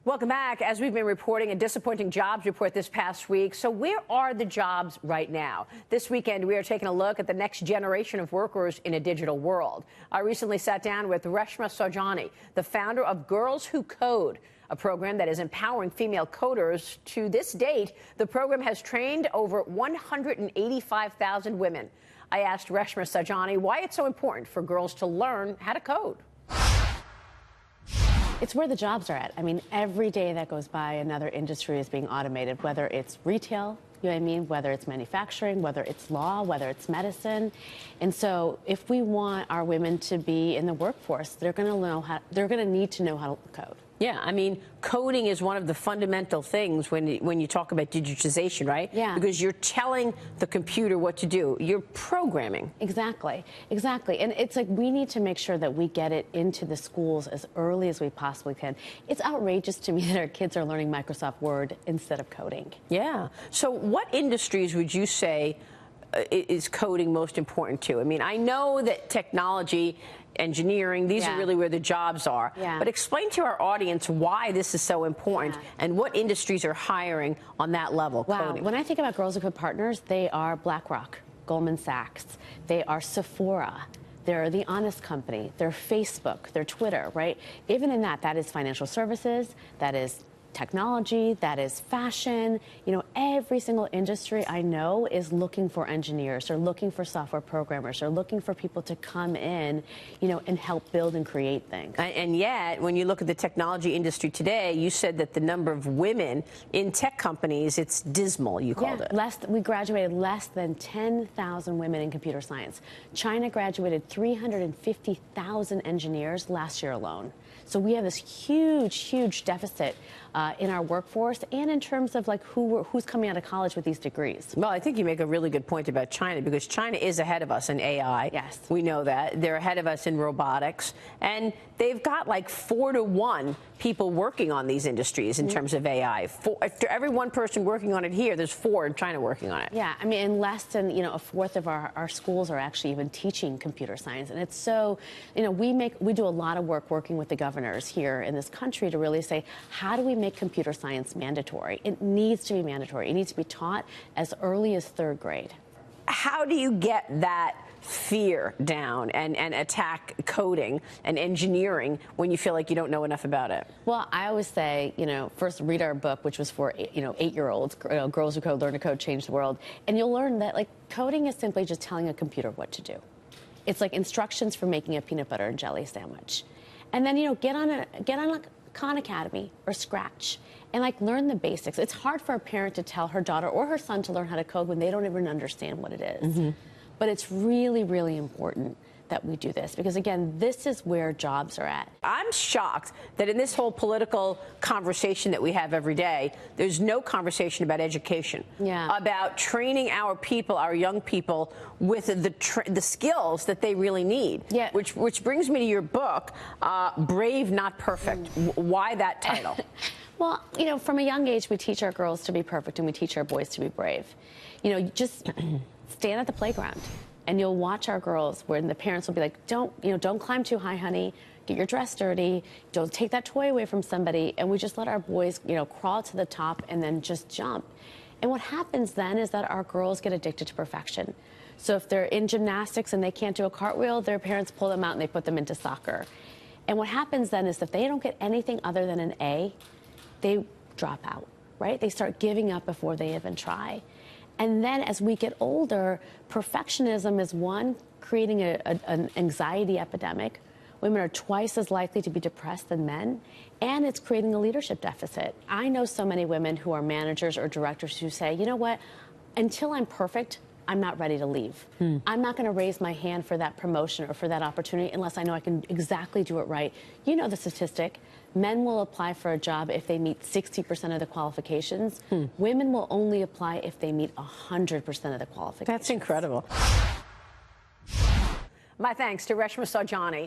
Welcome back. As we've been reporting a disappointing jobs report this past week, so where are the jobs right now? This weekend, we are taking a look at the next generation of workers in a digital world. I recently sat down with Reshma Saujani, the founder of Girls Who Code, a program that is empowering female coders. To this date, the program has trained over 185,000 women. I asked Reshma Saujani why it's so important for girls to learn how to code. It's where the jobs are at. I mean, every day that goes by, another industry is being automated, whether it's retail, you know what I mean, whether it's manufacturing, whether it's law, whether it's medicine. And so if we want our women to be in the workforce, they're going to need to know how to code. Yeah, I mean, coding is one of the fundamental things when you talk about digitization, right? Yeah. Because you're telling the computer what to do. You're programming. Exactly, exactly. And it's like we need to make sure that we get it into the schools as early as we possibly can. It's outrageous to me that our kids are learning Microsoft Word instead of coding. Yeah. So what industries would you say is coding most important to? I mean, I know that technology, engineering, these are really where the jobs are. Yeah. But explain to our audience why this is so important and what industries are hiring on that level. Wow. Coding. When I think about Girls Who Code partners, they are BlackRock, Goldman Sachs, they are Sephora, they're The Honest Company, they're Facebook, they're Twitter, right? Even in that is financial services, that is technology, that is fashion. You know, every single industry I know is looking for engineers or looking for software programmers or looking for people to come in, you know, and help build and create things. And yet, when you look at the technology industry today, you said that the number of women in tech companies, it's dismal, you called it. We graduated less than 10,000 women in computer science. China graduated 350,000 engineers last year alone. So we have this huge, huge deficit in our workforce and in terms of like who's coming out of college with these degrees. Well, I think you make a really good point about China because China is ahead of us in AI. Yes. We know that. They're ahead of us in robotics. And they've got like 4 to 1 people working on these industries in terms of AI. If every one person working on it here, there's 4 in China working on it. Yeah, I mean, and less than, you know, a fourth of our schools are actually even teaching computer science. And it's so, you know, we do a lot of work working with the governors here in this country to really say, how do we make computer science mandatory? It needs to be mandatory. It needs to be taught as early as 3rd grade. How do you get that fear down and attack coding and engineering when you feel like you don't know enough about it? Well, I always say, you know, first read our book, which was for, you know, 8-year-olds, Girls Who Code, Learn to Code, Change the World. And you'll learn that, like, coding is simply just telling a computer what to do. It's like instructions for making a peanut butter and jelly sandwich. And then, you know, get on like Khan Academy or Scratch and like learn the basics. It's hard for a parent to tell her daughter or her son to learn how to code when they don't even understand what it is. But it's really, really important that we do this because, again, this is where jobs are at. I'm shocked that in this whole political conversation that we have every day, there's no conversation about education, about training our people, our young people, with the skills that they really need. Yeah. Which brings me to your book, Brave Not Perfect. Why that title? Well, you know, from a young age, we teach our girls to be perfect and we teach our boys to be brave. You know, just stand at the playground and you'll watch our girls when the parents will be like, don't climb too high, honey. Get your dress dirty. Don't take that toy away from somebody. And we just let our boys, you know, crawl to the top and then just jump. And what happens then is that our girls get addicted to perfection. So if they're in gymnastics and they can't do a cartwheel, their parents pull them out and they put them into soccer. And what happens then is that they don't get anything other than an A, they drop out, right? They start giving up before they even try. And then as we get older, perfectionism is one, creating an anxiety epidemic. Women are twice as likely to be depressed than men, and it's creating a leadership deficit. I know so many women who are managers or directors who say, you know what, until I'm perfect, I'm not ready to leave. I'm not going to raise my hand for that promotion or for that opportunity unless I know I can exactly do it right. You know the statistic. Men will apply for a job if they meet 60% of the qualifications. Women will only apply if they meet 100% of the qualifications. That's incredible. My thanks to Reshma Saujani.